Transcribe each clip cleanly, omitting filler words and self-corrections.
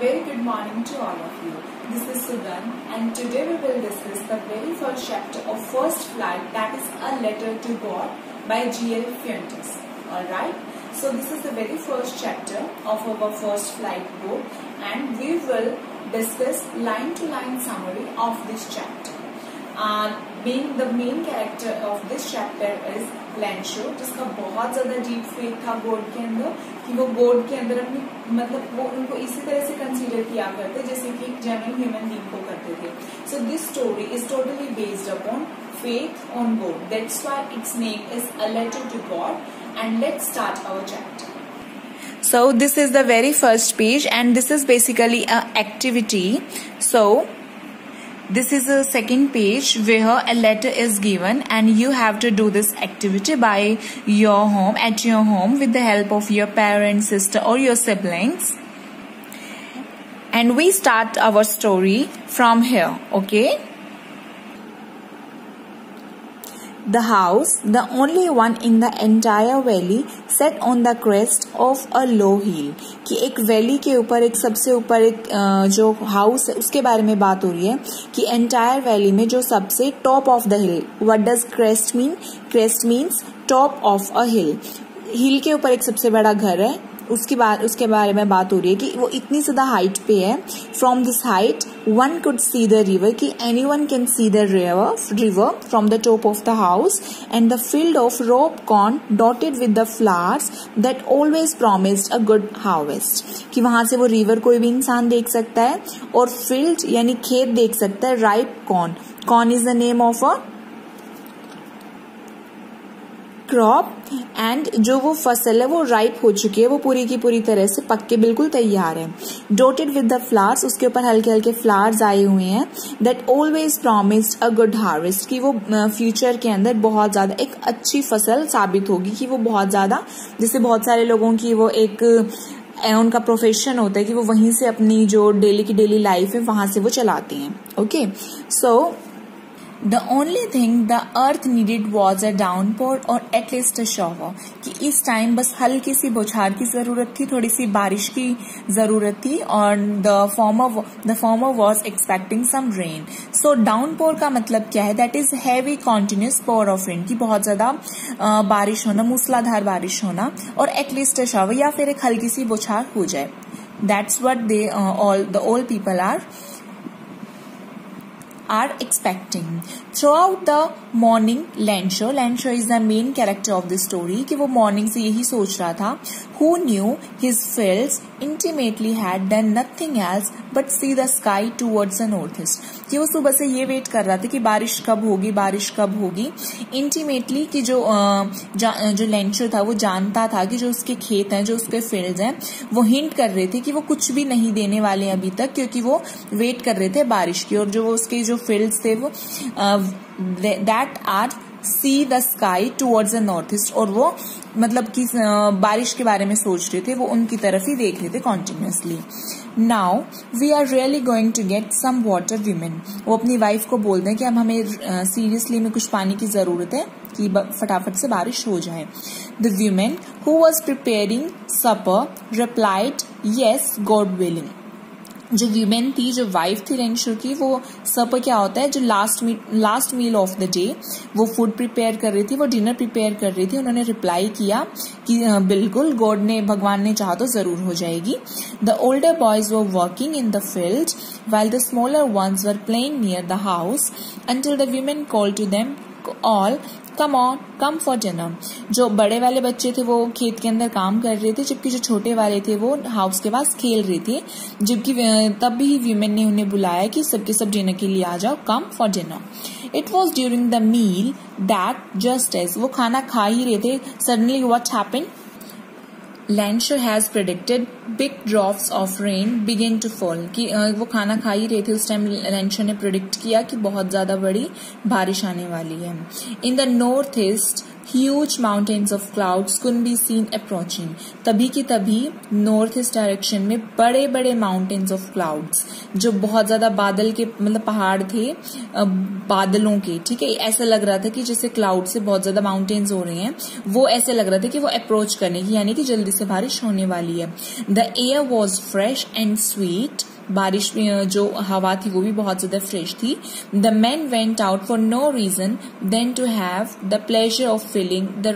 very good morning to all of you. This is Sudan and today we will discuss the very first chapter of First Flight, that is A Letter to God by G.L. Fuentes. Alright, so this is the very first chapter of our First Flight book and we will discuss line to line summary of this chapter. Being the main character of this chapter is Lancho, जिसका बहुत ज़्यादा deep faith था God के अंदर कि वो God के अंदर अपनी मतलब वो उनको इसी तरह से कंसीडर किया करते जैसे कि एक जेन्युइन ह्यूमन बीइंग को करते थे. So this story is totally based upon faith on God. That's why its name is A Letter to God. And let's start our chapter. So this is the very first page and this is basically an activity. So this is the second page where a letter is given and you have to do this activity by your home, at your home, with the help of your parents, sister or your siblings. And we start our story from here, okay? The house, the only one in the entire valley, set on the crest of a low hill. कि एक valley के ऊपर एक सबसे ऊपर एक जो house है उसके बारे में बात हो रही है कि एंटायर वैली में जो सबसे top of the hill. What does crest mean? Crest means top of a hill. Hill के ऊपर एक सबसे बड़ा घर है, उसके बारे में बात हो रही है कि वो इतनी ज्यादा हाइट पे है. From this height one could see the river, कि anyone can see the river from the top of the house and the field of ripe corn dotted with the flowers that always promised a good harvest. कि वहां से वो river कोई भी इंसान देख सकता है और फील्ड यानी खेत देख सकता है. Ripe corn, corn is the name of a crop and जो वो फसल है वो राइप हो चुकी है, वो पूरी की पूरी तरह से पक के बिल्कुल तैयार है. डॉटेड विद द फ्लावर्स, उसके ऊपर हल्के हल्के फ्लावर्स आए हुए हैं. That always promised a good harvest, कि वो फ्यूचर के अंदर बहुत ज्यादा एक अच्छी फसल साबित होगी. कि वो बहुत ज्यादा, जैसे बहुत सारे लोगों की वो एक उनका प्रोफेशन होता है कि वो वहीं से अपनी जो डेली की डेली लाइफ है वहां से वो चलाते हैं. Okay, so The only thing the earth needed was a downpour or at least a shower. कि इस टाइम बस हल्की सी बौछार की जरूरत थी, थोड़ी सी बारिश की जरूरत थी. और the farmer was expecting some rain. So downpour का मतलब क्या है? That is heavy continuous pour of rain, कि बहुत ज्यादा बारिश होना, मूसलाधार बारिश होना. और at least a shower, या फिर एक हल्की सी बौछार हो जाए. That's what they all people are expecting. Throughout the morning, Lancho is the main character of the story, कि वो morning से यही सोच रहा था. Who knew his fields intimately had done nothing else but see the sky towards the northeast. कि वो सुबह से ये वेट कर रहा था कि बारिश कब होगी. Intimately कि जो Lancho था वो जानता था कि जो उसके खेत हैं, जो उसके फील्ड्स हैं, वो हिंट कर रहे थे कि वो कुछ भी नहीं देने वाले अभी तक, क्योंकि वो वेट कर रहे थे बारिश की. और जो उसके जो फील्ड्स थे वो that are see the sky towards the northeast, और वो मतलब कि बारिश के बारे में सोच रहे थे, वो उनकी तरफ ही देख रहे थे continuously. Now we are really going to get some water, women. वो अपनी वाइफ को बोलते हैं कि अब हमें सीरियसली में कुछ पानी की जरूरत है कि फटाफट से बारिश हो जाए. The woman who was preparing supper replied, yes, God willing. जो वीमेन थी, जो वाइफ थी लेंशो की, वो सपर क्या होता है, जो last meal of the day वो फूड प्रिपेयर कर रही थी, वो डिनर प्रिपेयर कर रही थी. उन्होंने रिप्लाई किया कि बिल्कुल भगवान ने चाहा तो जरूर हो जाएगी. The older boys were working in the field while the smaller ones were playing near the house until the women called to them all, come for dinner. जो बड़े वाले बच्चे थे वो खेत के अंदर काम कर रहे थे, जबकि जो छोटे वाले थे वो हाउस के पास खेल रहे थे. जबकि तब भी वीमेन ने उन्हें बुलाया कि सबके सब डिनर के लिए आ जाओ, come for dinner. It was during the meal that just as वो खाना खा ही रहे थे, suddenly what happened? Lancho has predicted big drops of rain begin to fall. कि वो खाना खा ही रहे थे उस टाइम Lancho ने प्रिडिक्ट किया कि बहुत ज्यादा बड़ी बारिश आने वाली है. In the northeast Huge mountains of clouds couldn't be seen approaching. तभी की तभी नॉर्थ ईस्ट डायरेक्शन में बड़े बड़े माउंटेन्स ऑफ क्लाउड्स, जो बहुत ज्यादा बादल के मतलब पहाड़ थे बादलों के, ठीक है, ऐसा लग रहा था कि जैसे क्लाउड से बहुत ज्यादा माउंटेन्स हो रहे हैं, वो ऐसे लग रहा था कि वो अप्रोच करने की, यानी कि जल्दी से बारिश होने वाली है. The air was fresh and sweet. बारिश में जो हवा थी वो भी बहुत ज्यादा फ्रेश थी. The man went out for no reason than to have the pleasure of feeling the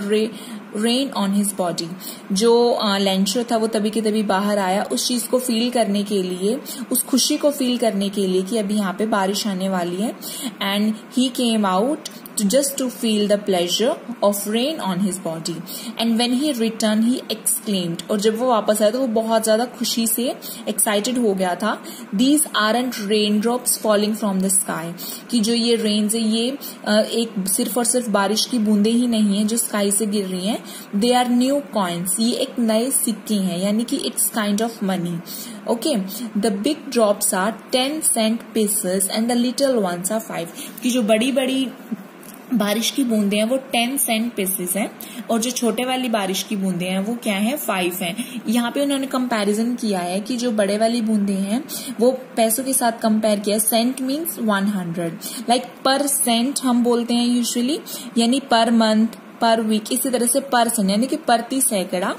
rain on his body. जो लेंशो था वो तभी के तभी बाहर आया उस चीज को फील करने के लिए, उस खुशी को फील करने के लिए कि अभी यहाँ पे बारिश आने वाली है. And he came out just to feel the pleasure of rain on his body. And when he returned, he exclaimed. और जब वो वापस आया तो वो बहुत ज्यादा खुशी से एक्साइटेड हो गया था. These aren't raindrops falling from the sky. कि जो ये रेन है ये एक सिर्फ और सिर्फ बारिश की बूंदे ही नहीं है जो स्काई से गिर रही हैं. They are new coins. ये एक नए सिक्के हैं, यानी कि it's kind of money. Okay, the big drops are 10 cent pieces and the little ones are 5. कि जो बड़ी बड़ी बारिश की बूंदे हैं वो 10 सेंट पीसेस हैं और जो छोटे वाली बारिश की बूंदे हैं वो क्या है 5 हैं. यहाँ पे उन्होंने कंपैरिजन किया है कि जो बड़े वाली बूंदे हैं वो पैसों के साथ कंपेयर किया है. सेंट मीन्स 100, लाइक पर सेंट हम बोलते हैं यूजुअली, यानी पर मंथ, पर वीक, इसी तरह से परसेंट यानी कि प्रति सैकड़ा.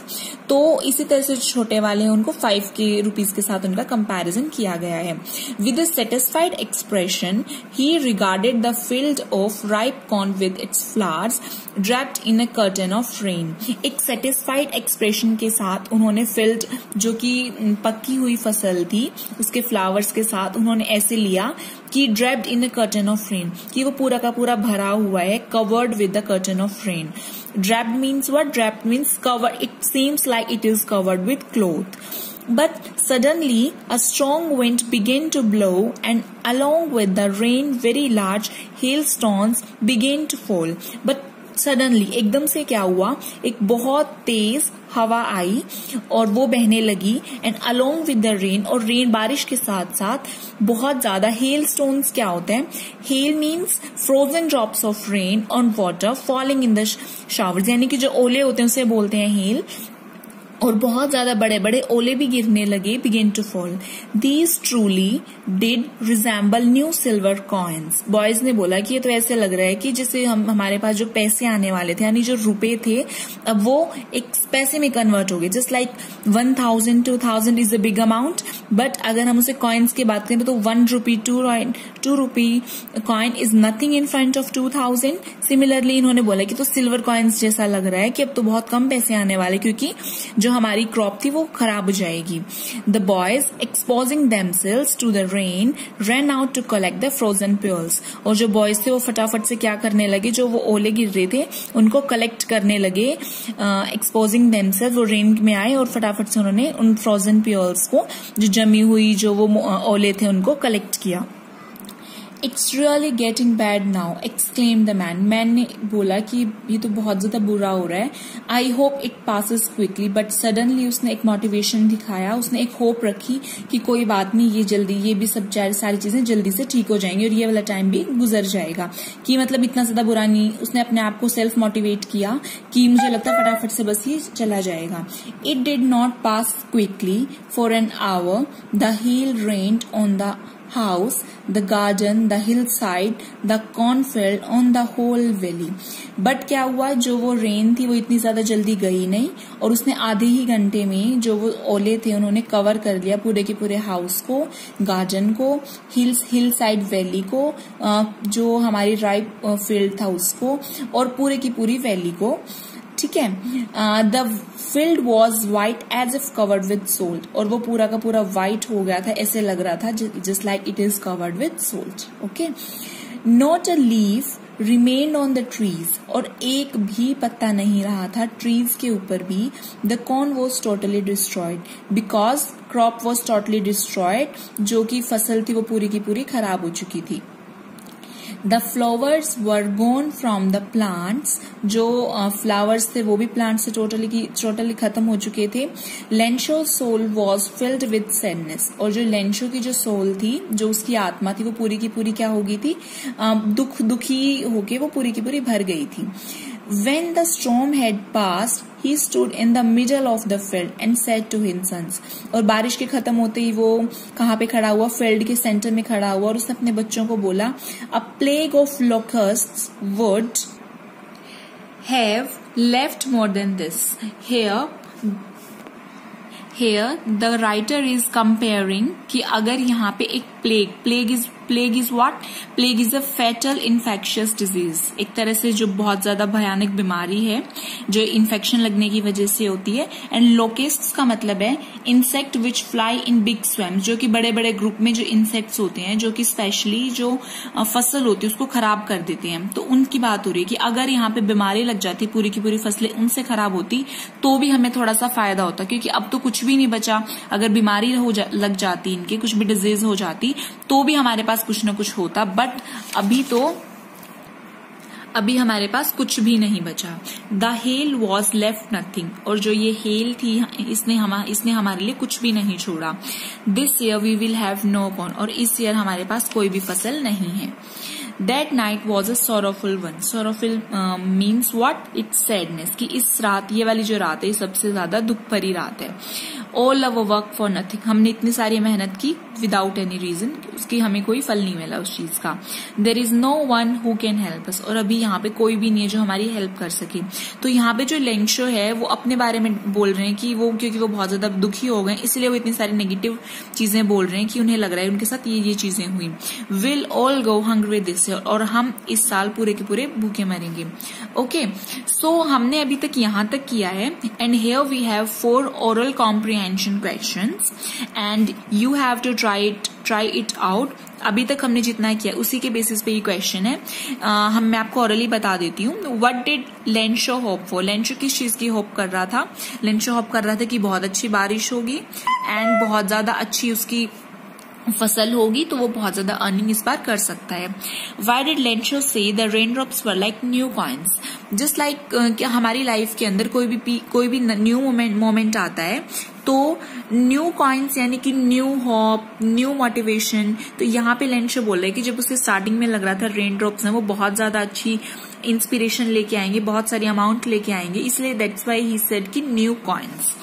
तो इसी तरह से छोटे वाले हैं उनको 5 के रुपीज के साथ उनका कंपैरिजन किया गया है. With a satisfied expression he regarded the field of ripe corn with its flowers draped in a curtain of rain. एक सेटिस्फाइड एक्सप्रेशन के साथ उन्होंने फील्ड, जो कि पक्की हुई फसल थी, उसके फ्लावर्स के साथ उन्होंने ऐसे लिया कि draped in a curtain of rain, कि वो पूरा का पूरा भरा हुआ है, covered with the curtain of rain. Draped means what? Draped means covered. It seems like it is covered with cloth. But suddenly a strong wind began to blow, and along with the rain very large hailstones began to fall. But suddenly एकदम से क्या हुआ, एक बहुत तेज हवा आई और वो बहने लगी. And along with the rain, और रेन बारिश के साथ साथ बहुत ज्यादा हेल स्टोन्स. क्या होते हैं? Hello means frozen drops of rain on water falling in the showers, यानी कि जो ओले होते हैं उसे बोलते हैं हेल. और बहुत ज्यादा बड़े बड़े ओले भी गिरने लगे, begin to fall. These truly did resemble new silver coins. Boys ने बोला कि ये तो ऐसे लग रहा है कि जैसे हमारे पास जो पैसे आने वाले थे, यानी जो रुपए थे, अब वो एक पैसे में कन्वर्ट हो गए. Just like 1000, 2000 is a big amount, but अगर हम उसे कॉइन्स की बात करें तो 1 रुपी, 2 rupee coin is nothing in front of 2000. Similarly इन्होंने बोला कि तो सिल्वर कॉइन्स जैसा लग रहा है कि अब तो बहुत कम पैसे आने वाले, क्योंकि जो हमारी क्रॉप थी वो खराब हो जाएगी. The boys exposing themselves to the rain run out to collect the frozen pearls. और जो बॉयज थे वो फटाफट से क्या करने लगे, जो वो ओले गिर रहे थे उनको कलेक्ट करने लगे. एक्सपोजिंग देमसेल्व्स, वो रेन में आए और फटाफट से उन्होंने उन फ्रोजन पेयर्स को, जो जमी हुई जो वो ओले थे, उनको कलेक्ट किया. It's really getting bad now, exclaimed the man. Man ने बोला कि ये तो बहुत ज्यादा बुरा हो रहा है. I hope it passes quickly, but suddenly उसने एक मोटिवेशन दिखाया, उसने एक होप रखी कि कोई बात नहीं, ये जल्दी, ये भी सब सारी चीजें जल्दी से ठीक हो जाएंगी और ये वाला टाइम भी गुजर जाएगा. कि मतलब इतना ज्यादा बुरा नहीं, उसने अपने आप को सेल्फ मोटिवेट किया कि मुझे लगता है फटाफट से बस ये चला जाएगा. It did not pass quickly. For an hour the hail rained on the house, the garden, the hillside, the cornfield, on the whole valley. But क्या हुआ, जो वो रेन थी वो इतनी ज्यादा जल्दी गई नहीं और उसने आधे ही घंटे में जो वो ओले थे उन्होंने कवर कर लिया पूरे के पूरे हाउस को, गार्डन को, हिल साइड वैली को, जो हमारी राइप फील्ड था उसको, और पूरे की पूरी वैली को. ठीक है. The field was white as if covered with salt, और वो पूरा का पूरा व्हाइट हो गया था, ऐसे लग रहा था just like it is covered with salt. Okay. Not a leaf remained on the trees, और एक भी पत्ता नहीं रहा था ट्रीज के ऊपर भी. The corn was totally destroyed because crop was totally destroyed, जो कि फसल थी वो पूरी की पूरी खराब हो चुकी थी. The flowers were gone from the plants, जो फ्लावर्स थे वो भी प्लांट से टोटली खत्म हो चुके थे. Lencho soul was filled with sadness, और जो लेंशो की जो सोल थी, जो उसकी आत्मा थी, वो पूरी की पूरी क्या हो गई थी, दुखी होके वो पूरी की पूरी भर गई थी. When the storm had passed, he stood in the middle of the field and said to his sons. और बारिश के खत्म होते ही वो कहाँ पे खड़ा हुआ? फील्ड के सेंटर में खड़ा हुआ और उसने अपने बच्चों को बोला, A plague of locusts would have left more than this. Here the writer is comparing कि अगर यहाँ पे एक plague is what? Plague is a fatal infectious disease. एक तरह से जो बहुत ज्यादा भयानक बीमारी है जो इन्फेक्शन लगने की वजह से होती है. एंड लोकेस्ट्स का मतलब है insect which fly in big swamps, जो कि बड़े बड़े ग्रुप में जो इंसेक्ट्स होते हैं जो कि स्पेशली जो फसल होती है उसको खराब कर देते हैं. तो उनकी बात हो रही है कि अगर यहाँ पे बीमारी लग जाती, पूरी की पूरी फसलें उनसे खराब होती तो भी हमें थोड़ा सा फायदा होता, क्योंकि अब तो कुछ भी नहीं बचा. अगर बीमारी लग जाती, इनके कुछ भी डिजीज हो जाती तो भी हमारे पास कुछ ना कुछ होता. बट अभी हमारे पास कुछ भी नहीं बचा. The hell was left nothing, और जो ये हेल थी इसने हमारे लिए कुछ भी नहीं छोड़ा. This year we will have no corn, और इस ईयर हमारे पास कोई भी फसल नहीं है. That night was a sorrowful one. Sorrowful means what? It's sadness. कि इस रात, ये वाली जो रात है, सबसे ज्यादा दुख भरी रात है. All our work for nothing. हमने इतनी सारी मेहनत की without any reason, उसकी हमें कोई फल नहीं मिला उस चीज का. There is no one who can help us. और अभी यहाँ पे कोई भी नहीं है जो हमारी हेल्प कर सके. तो यहाँ पे जो लेंशो है वो अपने बारे में बोल रहे हैं कि वो, क्योंकि वो बहुत ज्यादा दुखी हो गए इसलिए वो इतनी सारी नेगेटिव चीजें बोल रहे हैं कि उन्हें लग रहा है उनके साथ ये चीजें हुई. We'll all go hungry this year. और हम इस साल पूरे के पूरे भूखे मरेंगे. ओके, सो हमने अभी तक यहाँ तक किया है. And here we have 4 oral comprehension questions and you have to try it out. अभी तक हमने जितना किया उसी के बेसिस पे ये क्वेश्चन है. मैं आपको ऑरली बता देती हूँ. What did Lencho hope for? Lencho किस चीज की होप कर रहा था? लेंशो होप कर रहा था कि बहुत अच्छी बारिश होगी एंड बहुत ज्यादा अच्छी उसकी फसल होगी, तो वो बहुत ज्यादा अर्निंग इस बार कर सकता है. Why did Lencho say the raindrops were like new coins? Just like हमारी लाइफ के अंदर कोई भी न्यू मोमेंट आता है तो न्यू कॉइन्स यानी कि न्यू होप, न्यू मोटिवेशन. तो यहाँ पे लेंशो बोल रहा है कि जब उसे स्टार्टिंग में लग रहा था रेन ड्रॉप्स हैं वो बहुत ज्यादा अच्छी इंस्पिरेशन लेके आएंगे, बहुत सारी अमाउंट लेके आएंगे, इसलिए दैट्स व्हाई ही सेड कि new coins.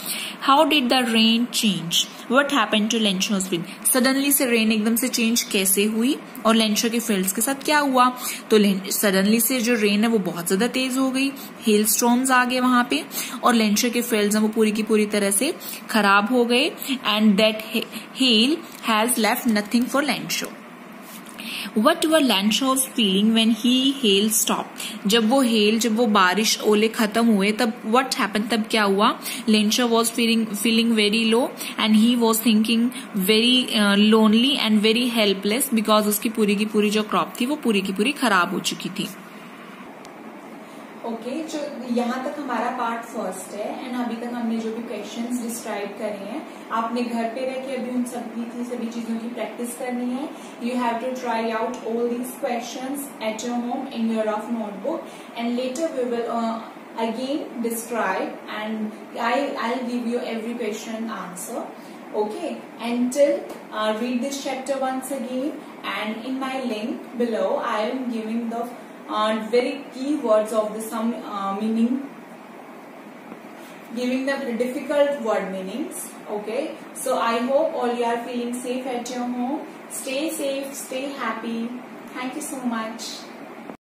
How did the rain change? What happened to Lencho's field? Suddenly से रेन एकदम से चेंज कैसे हुई और लेंशो के फील्ड्स के साथ क्या हुआ? तो सडनली से जो रेन है वो बहुत ज्यादा तेज हो गई, हेल स्टॉर्म्स आ गए वहां पे, और लेंशो के फील्ड्स हैं वो पूरी की पूरी तरह से खराब हो गए. And that hail has left nothing for Lencho. What were Lenshaw's feeling when hail stopped? जब वो बारिश ओले खत्म हुए तब what happened? तब क्या हुआ? Lenshaw was feeling very low and he was thinking very lonely and very helpless because उसकी पूरी की पूरी जो क्रॉप थी वो पूरी की पूरी खराब हो चुकी थी. ओके, जो यहाँ तक हमारा पार्ट फर्स्ट है एंड अभी तक हमने जो भी क्वेश्चंस डिस्क्राइब करे हैं आपने घर पे रह के अभी उन सभी चीजों की प्रैक्टिस करनी है. You have to try out all these questions at your home in your rough notebook and later we will again describe and I'll give you every question answer. Okay, until read this chapter once again, and in my link below I am giving the very key words of the some meaning, giving the difficult word meanings. Okay, so I hope all you are feeling safe at your home. Stay safe, stay happy. Thank you so much.